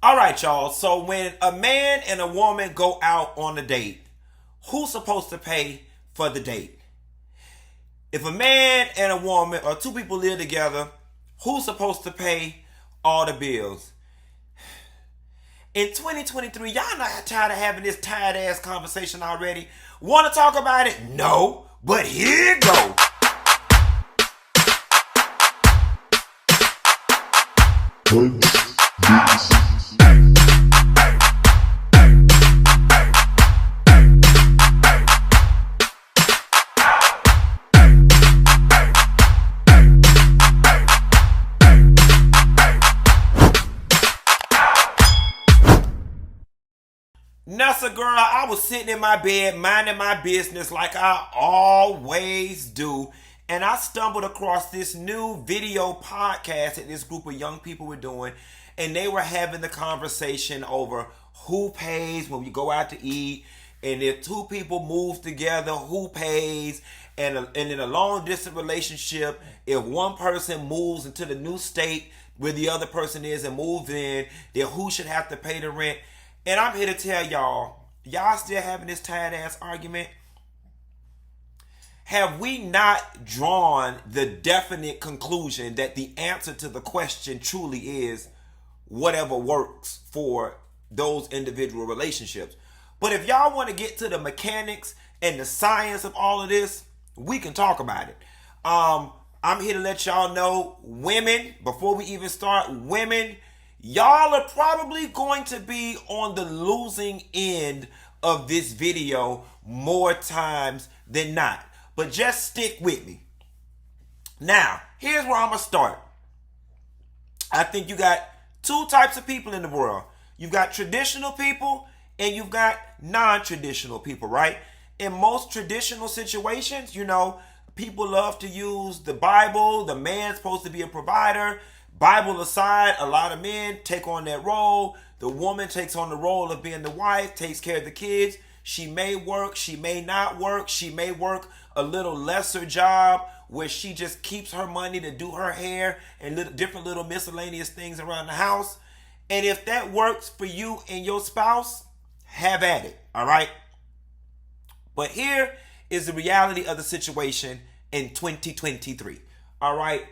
All right, y'all. So when a man and a woman go out on a date, who's supposed to pay for the date? If a man and a woman or two people live together, who's supposed to pay all the bills? In 2023, y'all not tired of having this tired ass conversation already? Want to talk about it? No, but here it go. Nessa girl, I was sitting in my bed minding my business like I always do, and I stumbled across this new video podcast that this group of young people were doing, and they were having the conversation over who pays when we go out to eat, and if two people move together, who pays, and in a long distance relationship, if one person moves into the new state where the other person is and moves in, then who should have to pay the rent? And I'm here to tell y'all still having this tired ass argument? Have we not drawn the definite conclusion that the answer to the question truly is whatever works for those individual relationships? But if y'all want to get to the mechanics and the science of all of this, we can talk about it. I'm here to let y'all know, women, before we even start, women, y'all are probably going to be on the losing end of this video more times than not. But just stick with me. Now, here's where I'm going to start. I think you got two types of people in the world. You've got traditional people and you've got non-traditional people, right? In most traditional situations, people love to use the Bible. The man's supposed to be a provider. Bible aside, a lot of men take on that role. The woman takes on the role of being the wife, takes care of the kids. She may work, she may not work. She may work a little lesser job where she just keeps her money to do her hair and different little miscellaneous things around the house. And if that works for you and your spouse, have at it, all right? But here is the reality of the situation in 2023, all right?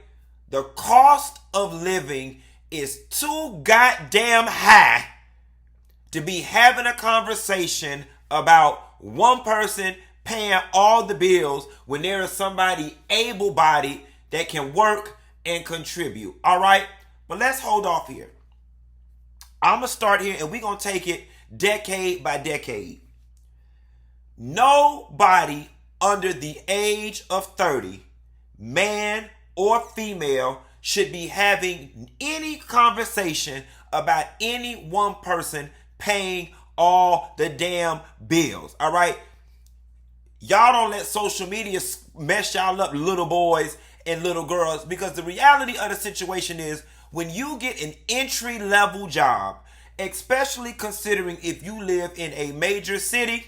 The cost of living is too goddamn high to be having a conversation about one person paying all the bills when there is somebody able-bodied that can work and contribute. All right? But let's hold off here. I'm going to start here and we're going to take it decade by decade. Nobody under the age of 30, man or female, should be having any conversation about any one person paying all the damn bills. All right? Y'all don't let social media mess y'all up, little boys and little girls, because the reality of the situation is when you get an entry-level job, especially considering if you live in a major city,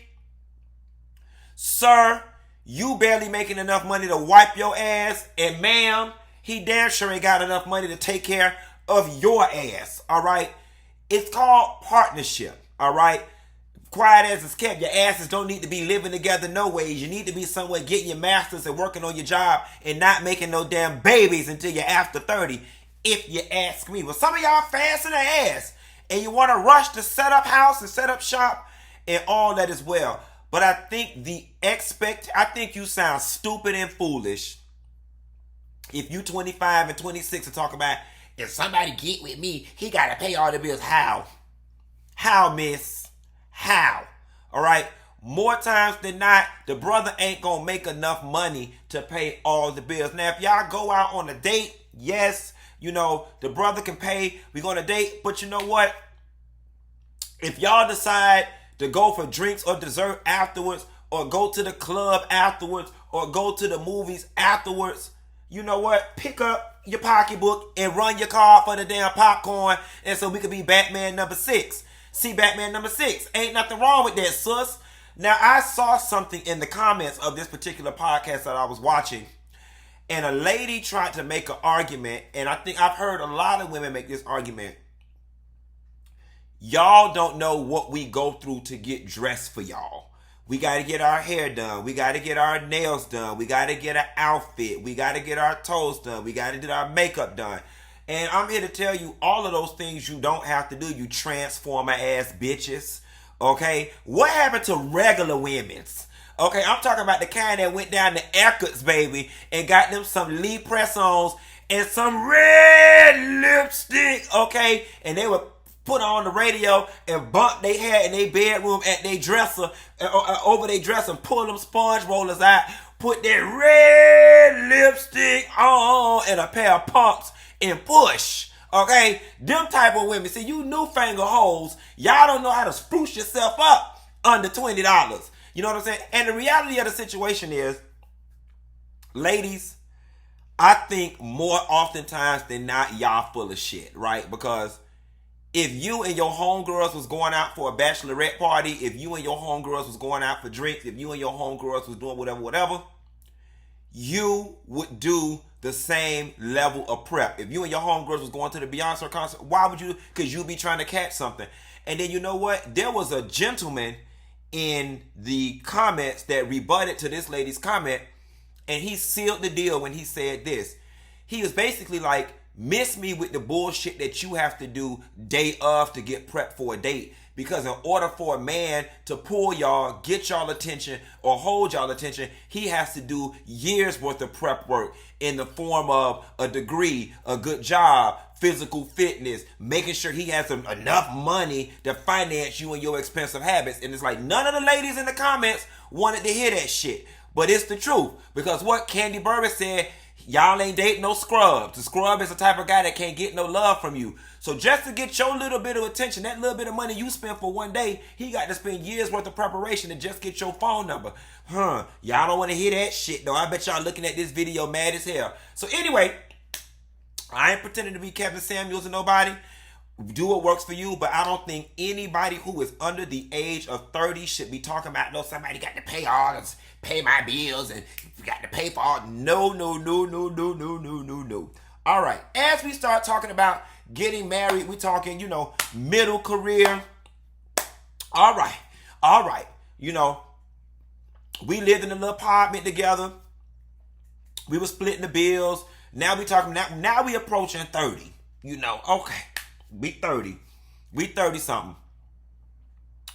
sir, you barely making enough money to wipe your ass, and ma'am, he damn sure ain't got enough money to take care of your ass, all right? It's called partnership, all right? Quiet as it's kept, your asses don't need to be living together no ways. You need to be somewhere getting your masters and working on your job and not making no damn babies until you're after 30, if you ask me. Well, some of y'all fast in the ass, and you want to rush to set up house and set up shop and all that as well. But I think I think you sound stupid and foolish if you 25 and 26 and talk about, if somebody get with me, he got to pay all the bills. How? How, miss? How? All right? More times than not, the brother ain't going to make enough money to pay all the bills. Now, if y'all go out on a date, yes, the brother can pay. We're going to date. But you know what? If y'all decide to go for drinks or dessert afterwards, or go to the club afterwards, or go to the movies afterwards, you know what? Pick up your pocketbook and run your card for the damn popcorn, and so we could be Batman number 6. See Batman number 6. Ain't nothing wrong with that, sus. Now, I saw something in the comments of this particular podcast that I was watching, and a lady tried to make an argument, and I think I've heard a lot of women make this argument. Y'all don't know what we go through to get dressed for y'all. We got to get our hair done. We got to get our nails done. We got to get an outfit. We got to get our toes done. We got to get our makeup done. And I'm here to tell you all of those things you don't have to do, you transformer ass bitches. Okay? What happened to regular women's? Okay, I'm talking about the kind that went down to Eckert's, baby, and got them some Lee press-ons and some red lipstick, okay? And they would put on the radio and bump their hair in their bedroom at their dresser, over their dresser, and pull them sponge rollers out, put that red lipstick on and a pair of pumps and push. Okay? Them type of women. See, you newfangled hoes, y'all don't know how to spruce yourself up under $20. You know what I'm saying? And the reality of the situation is, ladies, I think more oftentimes than not, y'all full of shit, right? Because if you and your homegirls was going out for a bachelorette party, if you and your homegirls was going out for drinks, if you and your homegirls was doing whatever, you would do the same level of prep. If you and your homegirls was going to the Beyonce concert, why would you? Because you be trying to catch something. And then you know what? There was a gentleman in the comments that rebutted to this lady's comment, and he sealed the deal when he said this. He was basically like, miss me with the bullshit that you have to do day of to get prepped for a date. Because in order for a man to pull y'all, get y'all attention, or hold y'all attention, he has to do years worth of prep work in the form of a degree, a good job, physical fitness, making sure he has enough money to finance you and your expensive habits. And it's like, none of the ladies in the comments wanted to hear that shit. But it's the truth. Because what Candy Bourbon said, y'all ain't dating no scrubs. The scrub is the type of guy that can't get no love from you. So just to get your little bit of attention, that little bit of money you spend for one day, he got to spend years worth of preparation to just get your phone number. Y'all don't want to hear that shit though. I bet y'all looking at this video mad as hell. So anyway, I ain't pretending to be Kevin Samuels or nobody. Do what works for you, but I don't think anybody who is under the age of 30 should be talking about, no, somebody got to pay all this, pay my bills, and you got to pay for all. No. All right, as we start talking about getting married, we talking, middle career. All right. We lived in a little apartment together. We were splitting the bills. Now we talking, now we approaching 30. Okay. We 30. We 30 something.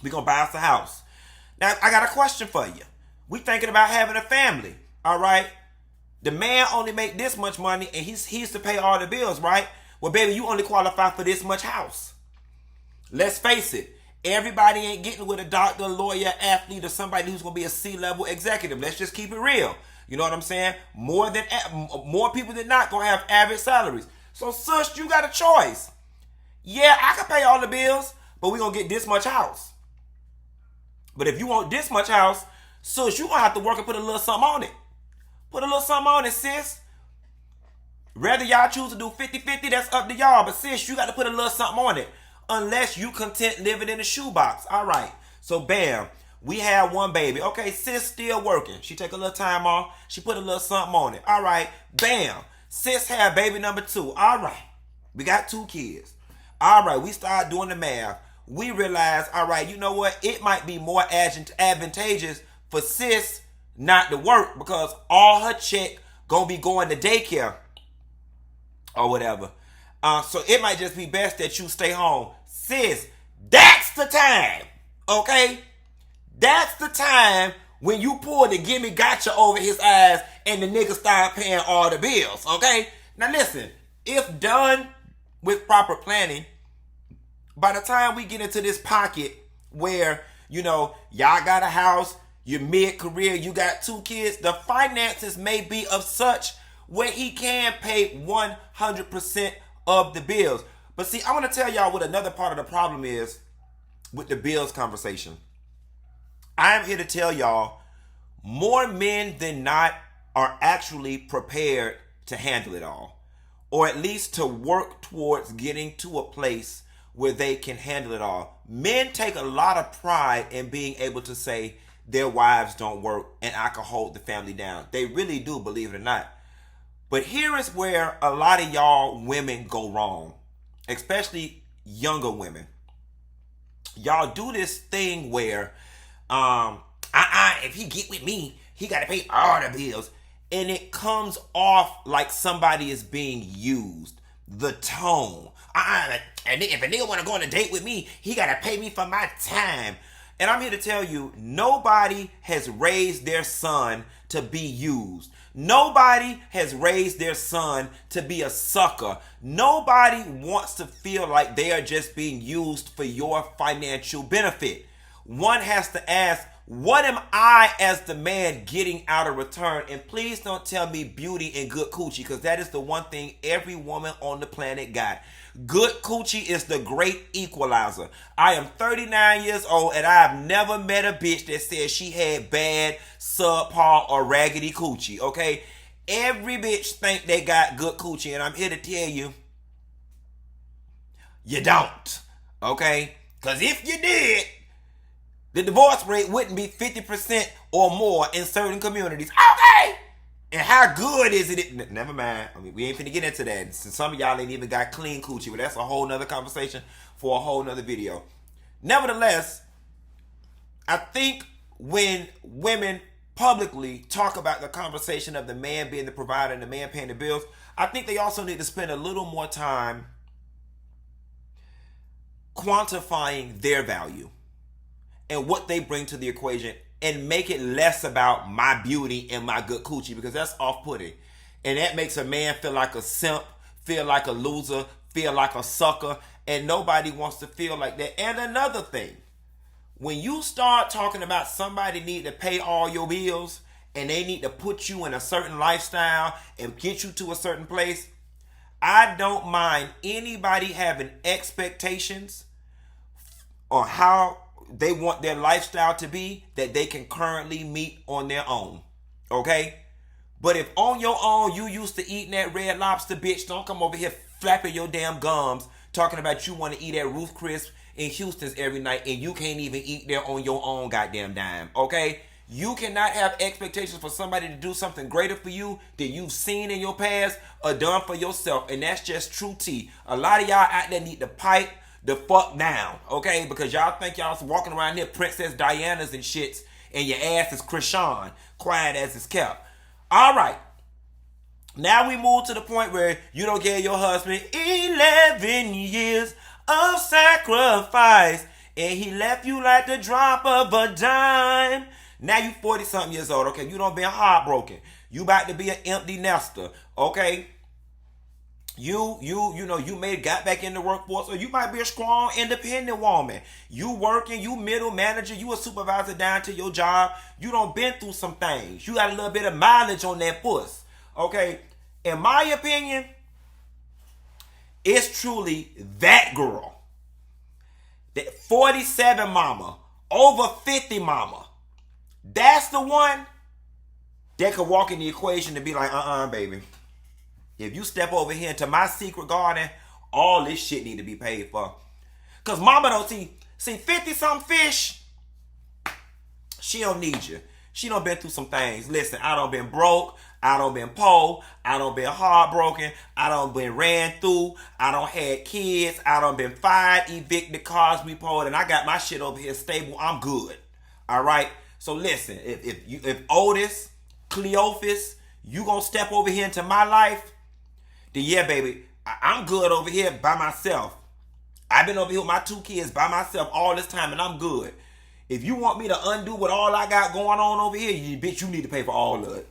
We gonna buy us a house. Now, I got a question for you. We thinking about having a family, all right? The man only make this much money, and he's to pay all the bills, right? Well, baby, you only qualify for this much house. Let's face it. Everybody ain't getting with a doctor, lawyer, athlete, or somebody who's gonna be a C-level executive. Let's just keep it real. You know what I'm saying? More people than not gonna have average salaries. So, sis, you got a choice. Yeah, I can pay all the bills, but we're going to get this much house. But if you want this much house, sis, you're going to have to work and put a little something on it. Put a little something on it, sis. Whether y'all choose to do 50-50, that's up to y'all. But sis, you got to put a little something on it. Unless you content living in a shoebox. All right. So, bam. We have one baby. Okay, sis still working. She take a little time off. She put a little something on it. All right. Bam. Sis had baby number 2. All right. We got 2 kids. All right, we start doing the math. We realize, all right, you know what? It might be more advantageous for sis not to work because all her check gonna be going to daycare or whatever. So it might just be best that you stay home. Sis, that's the time, okay? That's the time when you pull the gimme gotcha over his eyes and the nigga start paying all the bills, okay? Now listen, if done with proper planning, by the time we get into this pocket where, y'all got a house, you're mid-career, you got 2 kids, the finances may be of such where he can pay 100% of the bills. But see, I want to tell y'all what another part of the problem is with the bills conversation. I'm here to tell y'all more men than not are actually prepared to handle it all. Or at least to work towards getting to a place where they can handle it all. Men take a lot of pride in being able to say their wives don't work and I can hold the family down. They really do, believe it or not. But here is where a lot of y'all women go wrong, especially younger women. y'all do this thing where if he get with me, he gotta pay all the bills. And it comes off like somebody is being used. The tone. And if a nigga wanna go on a date with me, he gotta pay me for my time. And I'm here to tell you, nobody has raised their son to be used. Nobody has raised their son to be a sucker. Nobody wants to feel like they are just being used for your financial benefit. One has to ask, what am I as the man getting out of return? And please don't tell me beauty and good coochie, because that is the one thing every woman on the planet got. Good coochie is the great equalizer. I am 39 years old and I have never met a bitch that said she had bad, subpar, or raggedy coochie, okay? Every bitch think they got good coochie, and I'm here to tell you, you don't, okay? Because if you did, the divorce rate wouldn't be 50% or more in certain communities. Okay! And how good is it? Never mind. I mean, we ain't finna get into that. Some of y'all ain't even got clean coochie, but that's a whole nother conversation for a whole nother video. Nevertheless, I think when women publicly talk about the conversation of the man being the provider and the man paying the bills, I think they also need to spend a little more time quantifying their value and what they bring to the equation, and make it less about my beauty and my good coochie, because that's off-putting. And that makes a man feel like a simp, feel like a loser, feel like a sucker, and nobody wants to feel like that. And another thing, when you start talking about somebody need to pay all your bills and they need to put you in a certain lifestyle and get you to a certain place, I don't mind anybody having expectations on how they want their lifestyle to be that they can currently meet on their own. Okay? But if on your own you used to eating that Red Lobster, bitch, don't come over here flapping your damn gums talking about you want to eat at Ruth Chris in Houston's every night and you can't even eat there on your own goddamn dime. Okay? You cannot have expectations for somebody to do something greater for you that you've seen in your past or done for yourself. And that's just true tea. A lot of y'all out there need to pipe the fuck down, okay? Because y'all think y'all walking around here Princess Diana's and shits, and your ass is Krishan, quiet as it's kept. All right. Now we move to the point where you don't give your husband 11 years of sacrifice, and he left you like the drop of a dime. Now you 40-something years old, okay? You done been heartbroken. You about to be an empty nester, okay? You got back in the workforce, or you might be a strong, independent woman. You working, you middle manager, you a supervisor down to your job. You done been through some things. You got a little bit of mileage on that puss. Okay? In my opinion, it's truly that girl. That 47 mama, over 50 mama. That's the one that could walk in the equation and be like, baby. If you step over here into my secret garden, all this shit need to be paid for. Because mama don't see 50-something fish, she don't need you. She done been through some things. Listen, I done been broke. I done been poor. I done been heartbroken. I done been ran through. I done had kids. I done been fired, evicted, cars repoed, and I got my shit over here stable. I'm good. All right? So listen, if Otis, Cleophas, you gonna step over here into my life, then yeah, baby, I'm good over here by myself. I've been over here with my 2 kids by myself all this time, and I'm good. If you want me to undo what all I got going on over here, you need to pay for all of it.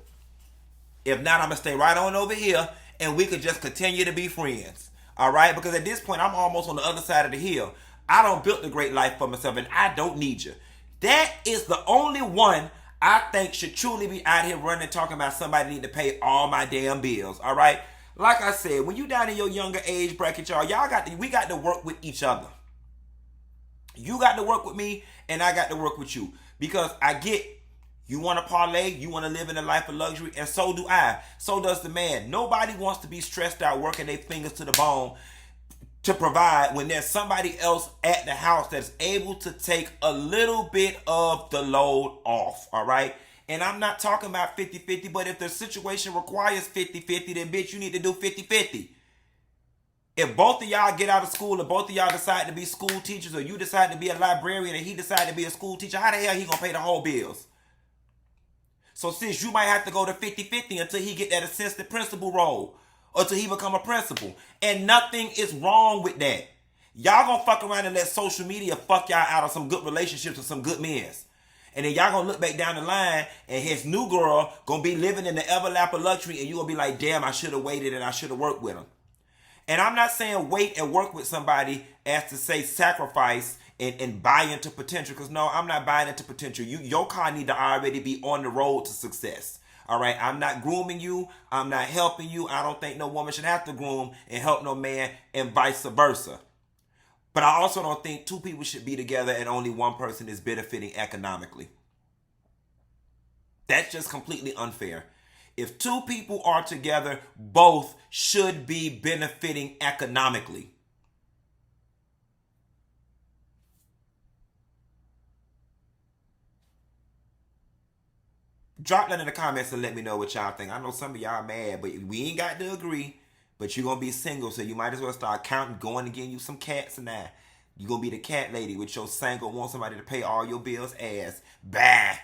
If not, I'm going to stay right on over here, and we could just continue to be friends. All right? Because at this point, I'm almost on the other side of the hill. I don't build a great life for myself, and I don't need you. That is the only one I think should truly be out here running talking about somebody need to pay all my damn bills. All right? Like I said, when you down in your younger age bracket, we got to work with each other. You got to work with me, and I got to work with you. Because I get, you want to parlay, you want to live in a life of luxury, and so do I. So does the man. Nobody wants to be stressed out working their fingers to the bone to provide when there's somebody else at the house that's able to take a little bit of the load off, all right? And I'm not talking about 50-50, but if the situation requires 50-50, then bitch, you need to do 50-50. If both of y'all get out of school and both of y'all decide to be school teachers, or you decide to be a librarian and he decide to be a school teacher, how the hell he gonna pay the whole bills? So sis, you might have to go to 50-50 until he get that assistant principal role, or until he become a principal. And nothing is wrong with that. Y'all gonna fuck around and let social media fuck y'all out of some good relationships with some good men. And then y'all gonna look back down the line and his new girl gonna be living in the everlap of luxury, and you gonna be like, damn, I should have waited and I should have worked with him. And I'm not saying wait and work with somebody as to say sacrifice and buy into potential, because no, I'm not buying into potential. Your car need to already be on the road to success. All right, I'm not grooming you. I'm not helping you. I don't think no woman should have to groom and help no man, and vice versa. But I also don't think two people should be together and only one person is benefiting economically. That's just completely unfair. If two people are together, both should be benefiting economically. Drop that in the comments and let me know what y'all think. I know some of y'all mad, but we ain't got to agree. But you're going to be single, so you might as well start counting, going and getting you some cats and that. You're going to be the cat lady with your single, want somebody to pay all your bills ass. Bye.